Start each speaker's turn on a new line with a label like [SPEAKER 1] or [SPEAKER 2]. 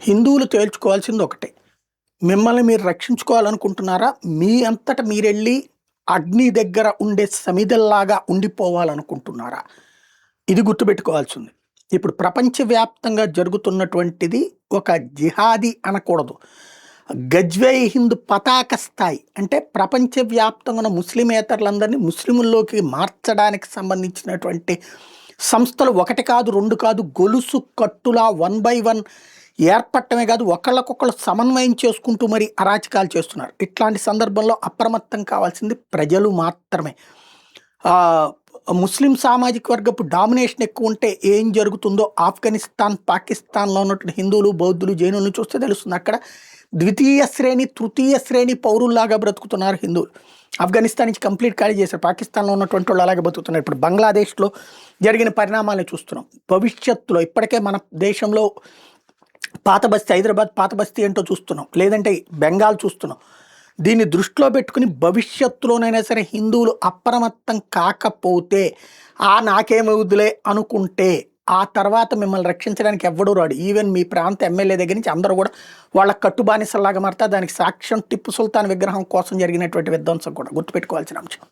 [SPEAKER 1] హిందువులు తేల్చుకోవాల్సింది ఒకటే. మిమ్మల్ని మీరు రక్షించుకోవాలనుకుంటున్నారా? మీ అంతట మీరెళ్ళి అగ్ని దగ్గర ఉండే సమిధల్లాగా ఉండిపోవాలనుకుంటున్నారా? ఇది గుర్తుపెట్టుకోవాల్సింది. ఇప్పుడు ప్రపంచవ్యాప్తంగా జరుగుతున్నటువంటిది ఒక జిహాదీ అనకూడదు. గజ్వే హింద్ పతాక స్థాయి. అంటే ప్రపంచవ్యాప్తంగా ఉన్న ముస్లిమేతరులందరినీ ముస్లిముల్లోకి మార్చడానికి సంబంధించినటువంటి సంస్థలు ఒకటి కాదు, 2 కాదు, గొలుసు కట్టులా 1 బై 1 ఏర్పడటమే కాదు, ఒకళ్ళకొకళ్ళు సమన్వయం చేసుకుంటూ మరి అరాచకాలు చేస్తున్నారు. ఇట్లాంటి సందర్భంలో అప్రమత్తం కావాల్సింది ప్రజలు మాత్రమే. ముస్లిం సామాజిక వర్గపు డామినేషన్ ఎక్కువ ఉంటే ఏం జరుగుతుందో ఆఫ్ఘనిస్తాన్, పాకిస్తాన్లో ఉన్నటువంటి హిందువులు, బౌద్ధులు, జైనులను చూస్తే తెలుస్తుంది. అక్కడ ద్వితీయ శ్రేణి, తృతీయ శ్రేణి పౌరుల్లాగా బ్రతుకుతున్నారు హిందువులు. ఆఫ్ఘనిస్తాన్ నుంచి కంప్లీట్ ఖాళీ చేశారు. పాకిస్తాన్లో ఉన్నటువంటి వాళ్ళు అలాగే బతుకుతున్నారు. ఇప్పుడు బంగ్లాదేశ్లో జరిగిన పరిణామాలను చూస్తున్నాం. భవిష్యత్తులో ఇప్పటికే మన దేశంలో పాత బస్తీ, హైదరాబాద్ పాత బస్తీ ఏంటో చూస్తున్నాం, లేదంటే బెంగాల్ చూస్తున్నాం. దీన్ని దృష్టిలో పెట్టుకుని భవిష్యత్తులోనైనా సరే హిందువులు అప్రమత్తం కాకపోతే నాకేమవుద్దులే అనుకుంటే ఆ తర్వాత మిమ్మల్ని రక్షించడానికి ఎవ్వడూ రాడు. ఈవెన్ మీ ప్రాంత ఎమ్మెల్యే దగ్గర నుంచి అందరూ కూడా వాళ్ళ కట్టుబానిసలాగా మారుతా. దానికి సాక్ష్యం టిప్పు సుల్తాన్ విగ్రహం కోసం జరిగినటువంటి విధ్వంసం కూడా గుర్తుపెట్టుకోవాల్సిన అంశం.